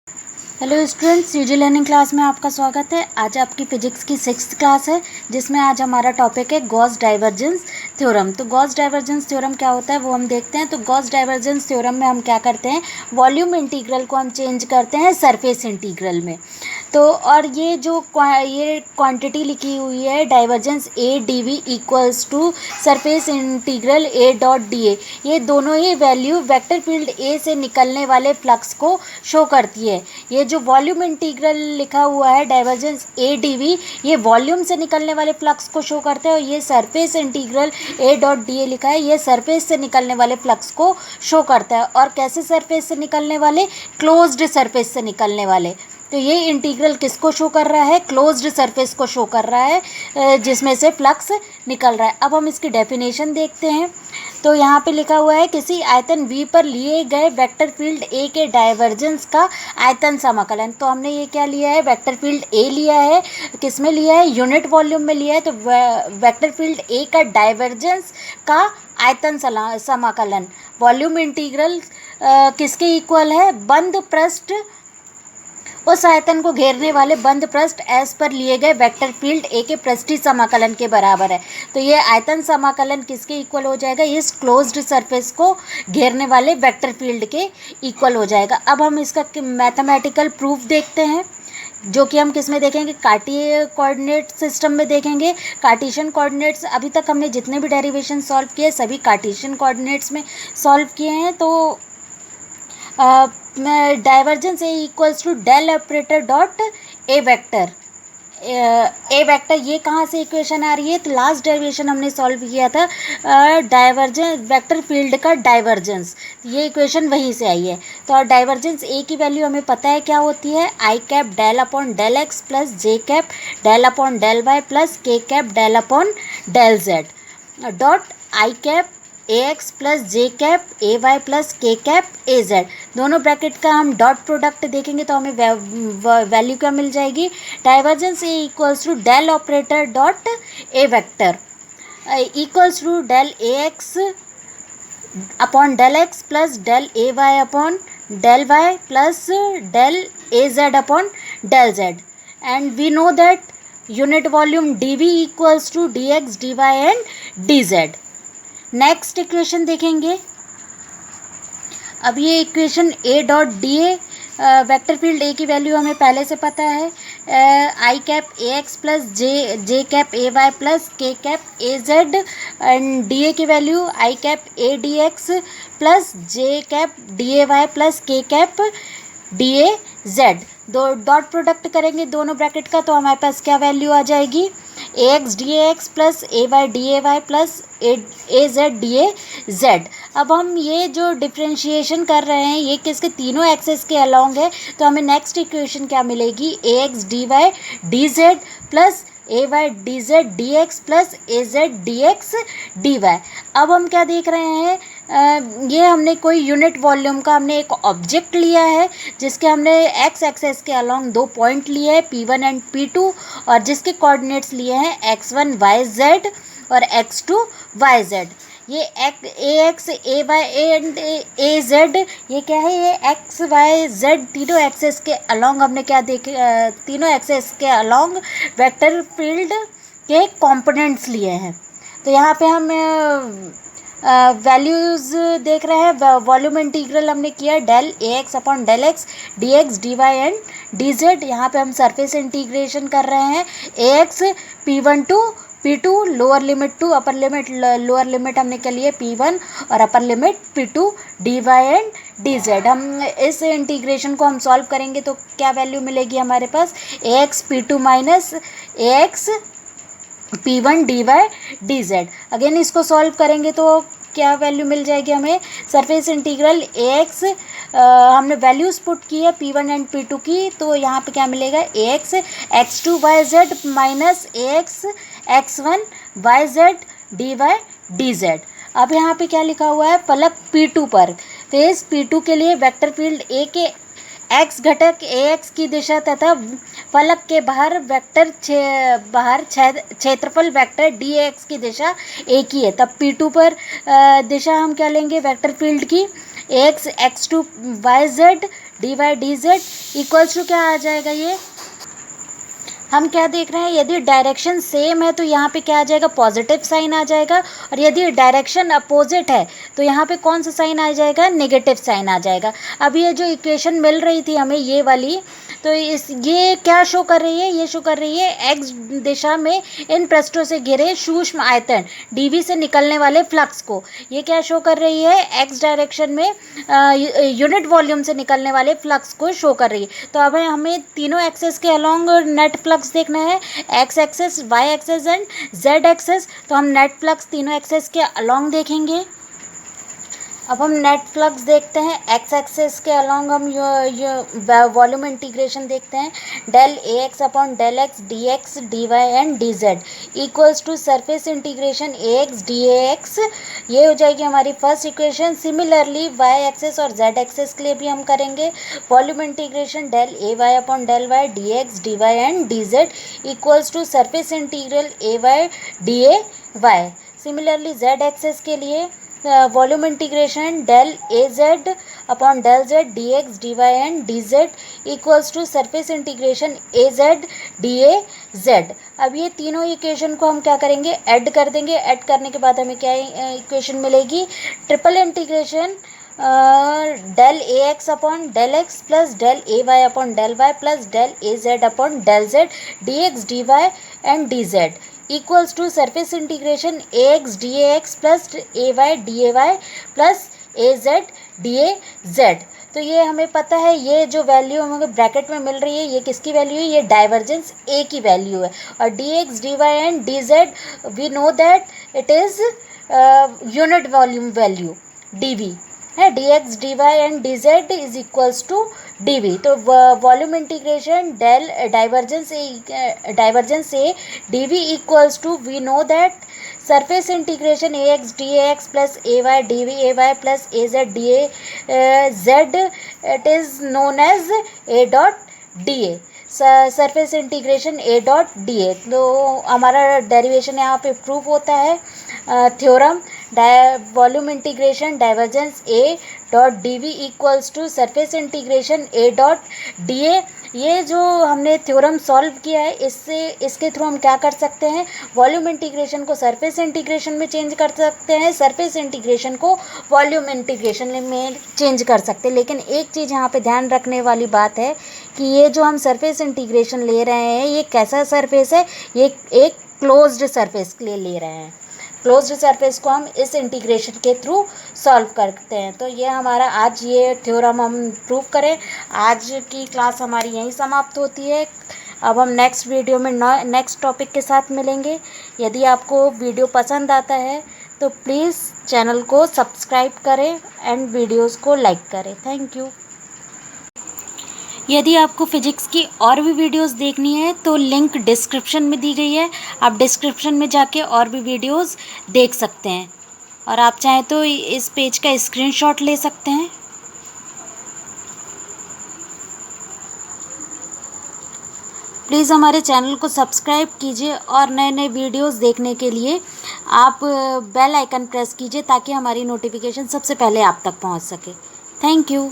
Hello students, UG learning class में आपका स्वागत है। आज आपकी फिजिक्स की 6th क्लास है, जिसमें आज हमारा टॉपिक है गॉस डाइवर्जेंस थ्योरम। तो गॉस डाइवर्जेंस थ्योरम क्या होता है वो हम देखते हैं। तो गॉस डाइवर्जेंस थ्योरम में हम क्या करते हैं, वॉल्यूम इंटीग्रल को हम चेंज करते हैं सरफेस इंटीग्रल में। तो और ये जो ये क्वांटिटी लिखी हुई है divergence A D V equals to surface integral A dot D A, ये दोनों ही वैल्यू वेक्टर फील्ड ए से निकलने वाले फ्लक्स को शो करती है। ये जो वॉल्यूम इंटीग्रल लिखा हुआ है डाइवर्जेंस ए डी वी, ये वॉल्यूम से निकलने वाले फ्लक्स को शो करते हैं, और ये surface integral A dot D ए लिखा है, ये सरफेस से निकलने वाले फ्लक्स को शो करता है। और कैसे सरफेस से निकलने वाले, क्लोज्ड सरफेस से निकलने वाले। तो ये इंटीग्रल किसको शो कर रहा है, क्लोज्ड सरफेस को शो कर रहा है, जिसमें से फ्लक्स निकल रहा है। अब हम इसकी डेफिनेशन देखते हैं। तो यहाँ पे लिखा हुआ है किसी आयतन V पर लिए गए वेक्टर फील्ड A के डाइवर्जेंस का आयतन समाकलन। तो हमने ये क्या लिया है, वेक्टर फील्ड A लिया है, किस में लिया है, यूनिट वॉल्यूम में लिया है। तो वेक्टर फील्ड A का डाइवर्जेंस का आयतन समाकलन वॉल्यूम इंटीग्रल किसके इक्वल है, बंद पृष्ठ, उस आयतन को घेरने वाले बंद पृष्ठ S पर लिए गए वेक्टर फील्ड A के पृष्ठीय समाकलन के बराबर है। तो ये आयतन समाकलन किसके इक्वल हो जाएगा, इस क्लोज्ड सरफेस को घेरने वाले वेक्टर फील्ड के इक्वल हो जाएगा। अब हम इसका मैथमेटिकल प्रूफ देखते हैं, जो कि हम किस में देखेंगे, कार्टिशियन कोऑर्डिनेट सिस्टम में देखेंगे। कार्टिशियन कोऑर्डिनेट्स अभी तक हमने जितने भी डेरिवेशन सॉल्व किए सभी कार्टिशियन कोऑर्डिनेट्स में सॉल्व किए हैं। तो divergence A equals to del operator dot A vector. A vector ये कहाँ से इक्वेशन आ रही है, तो लास्ट डेरिवेशन हमने सॉल्व किया था डाइवर्जेंस वेक्टर फील्ड का डाइवर्जेंस, ये इक्वेशन वहीं से आई है। तो डाइवर्जेंस ए की वैल्यू हमें पता है क्या होती है, I cap del upon del X plus J cap del upon del Y plus K cap del upon del Z dot I cap A X plus J cap A Y plus K cap A Z. दोनों bracket का हम dot product देखेंगे तो हमें value क्या मिल जाएगी, divergence A equals to del operator dot A vector equals to del A X upon del X plus del A Y upon del Y plus del A Z upon del Z. And we know that unit volume D V equals to D X D Y and D Z. Next equation देखेंगे। अब ये equation A dot D A, vector field A की value हमें पहले से पता है, I cap A X plus J cap A Y plus K cap A Z, and D A की value I cap A D X plus J cap D A Y plus K cap D A Z. दो dot product करेंगे दोनों bracket का, तो हमारे पास क्या value आ जाएगी, A X D A X plus A Y D A Y plus A Z D A Z. अब हम ये जो डिफ्रेंशिएशन कर रहे हैं ये किसके, तीनों एक्सेस के अलॉन्ग है। तो हमें नेक्स्ट इक्वेशन क्या मिलेगी, A X D Y D Z plus A Y D Z D X plus A Z D X D Y. अब हम क्या देख रहे हैं, ये हमने कोई यूनिट वॉल्यूम का हमने एक ऑब्जेक्ट लिया है, जिसके हमने एक्स एक्सेस के अलॉन्ग दो पॉइंट लिए हैं P1 एंड P2, और जिसके कोऑर्डिनेट्स लिए हैं x1 yz और x2 yz। ये A X A Y and A Z, ये क्या है, ये एक्स वाई जेड तीनों एक्सेस के अलॉन्ग हमने क्या देखे, तीनों एक्सेस के अलॉन्ग वेक्टर फील्ड के कंपोनेंट्स लिए हैं। तो यहाँ पे हम वैल्यूज़ देख रहे हैं। वॉल्यूम इंटीग्रल हमने किया del A X upon del X D X D Y and D Z. यहाँ पे हम सरफेस इंटीग्रेशन कर रहे हैं, A X P1 to P2, lower limit to upper limit, lower limit हमने क्या लिए P1 और upper limit P2 D Y and D Z. हम इस इंटीग्रेशन को हम सॉल्व करेंगे तो क्या वैल्यू मिलेगी हमारे पास, A X P2 minus A X P1 D Y D Z. Again इसको सॉल्व करेंगे तो क्या वैल्यू मिल जाएगी हमें, सरफेस इंटीग्रल ए एक्स, हमने वैल्यूज़ पुट की है P1 एंड P2 की, तो यहाँ पे क्या मिलेगा, A X x2 yz minus A X x1 yz D Y D Z. अब यहाँ पे क्या लिखा हुआ है, फलक P2 पर, फेज P2 के लिए वेक्टर फील्ड A के x घटक ax की दिशा तथा फलक के बाहर वेक्टर क्षेत्रफल वेक्टर dx की दिशा एक ही है। तब P2 पर दिशा हम क्या लेंगे, वेक्टर फील्ड की ax x2 yz dz equals to क्या आ जाएगा, ये हम क्या देख रहे हैं, यदि डायरेक्शन सेम है तो यहाँ पे क्या आ जाएगा, पॉजिटिव साइन आ जाएगा, और यदि डायरेक्शन अपोजिट है तो यहाँ पे कौन सा साइन आ जाएगा, नेगेटिव साइन आ जाएगा। अब ये जो इक्वेशन मिल रही थी हमें ये वाली, तो ये क्या शो कर रही है, ये शो कर रही है एक्स दिशा में इन पृष्ठों से घिरे सूक्ष्म आयतन डीवी से निकलने वाले फ्लक्स को। ये क्या शो कर रही है, एक्स डायरेक्शन में यूनिट वॉल्यूम से निकलने वाले फ्लक्स को शो कर रही है। तो अब हमें तीनों एक्सेस के अलॉन्ग नेट फ्लक्स देखना है, X axis, Y axis and Z axis. तो हम नेट फ्लक्स तीनों एक्सेस के अलॉन्ग देखेंगे। अब हम नेट फ्लक्स देखते हैं, एक्स एक्सेस के अलॉन्ग हम वॉल्यूम इंटीग्रेशन देखते हैं, del A X upon del X D X D Y and D Z equals to surface integration A X D A X. ये हो जाएगी हमारी first equation. Similarly Y axis और Z axis के लिए भी हम करेंगे volume integration del A Y upon del Y D X D Y and D Z equals to surface integral A Y D A Y. Similarly Z axis के लिए volume integration del A Z upon del Z D X D Y and D Z equals to surface integration A Z D A Z. अब ये तीनों equation को हम क्या करेंगे, add कर देंगे। ऐड करने के बाद हमें क्या इक्वेशन मिलेगी, triple integration del A X upon del X plus del A Y upon del Y plus del A Z upon del Z D X D Y and D Z equals to surface integration A X D A X plus A Y D A Y plus A Z D A Z. तो ये हमें पता है, ये जो value हमें bracket में मिल रही है ये किसकी वैल्यू है, ये डाइवर्जेंस ए की वैल्यू है। और D X D Y and D Z we know that it is unit volume value D V है, D X D Y and D Z is equals to D V. तो volume integration del divergence A D V equals to we know that surface integration A X D A X plus A Y D V A Y plus A Z D A Z it is known as A dot D A, surface integration A dot D A. तो हमारा derivation यहाँ पे prove होता है theorem volume integration divergence A dot D V equals to surface integration A dot D A. ये जो हमने theorem solve किया है इसके थ्रू हम क्या कर सकते हैं, वॉल्यूम इंटीग्रेशन को सरफेस इंटीग्रेशन में चेंज कर सकते हैं, सरफेस इंटीग्रेशन को वॉल्यूम इंटीग्रेशन में चेंज कर सकते हैं। लेकिन एक चीज़ यहाँ पे ध्यान रखने वाली बात है कि ये जो हम सरफेस इंटीग्रेशन ले रहे हैं ये कैसा सरफेस है, ये एक क्लोज्ड सरफेस के लिए ले रहे हैं। क्लोज्ड सरफेस को हम इस इंटीग्रेशन के थ्रू सॉल्व करते हैं। तो ये हमारा आज ये थ्योरम हम प्रूव करें। आज की क्लास हमारी यहीं समाप्त होती है। अब हम नेक्स्ट वीडियो में नेक्स्ट टॉपिक के साथ मिलेंगे। यदि आपको वीडियो पसंद आता है तो प्लीज़ चैनल को सब्सक्राइब करें एंड वीडियोज़ को लाइक करें। Thank you. यदि आपको फिजिक्स की और भी वीडियोस देखनी है तो लिंक डिस्क्रिप्शन में दी गई है, आप डिस्क्रिप्शन में जाके और भी वीडियोस देख सकते हैं। और आप चाहें तो इस पेज का स्क्रीनशॉट ले सकते हैं। प्लीज़ हमारे चैनल को सब्सक्राइब कीजिए और नए नए वीडियोस देखने के लिए आप बेल आइकन प्रेस कीजिए ताकि हमारी नोटिफिकेशन सबसे पहले आप तक पहुंच सके। Thank you.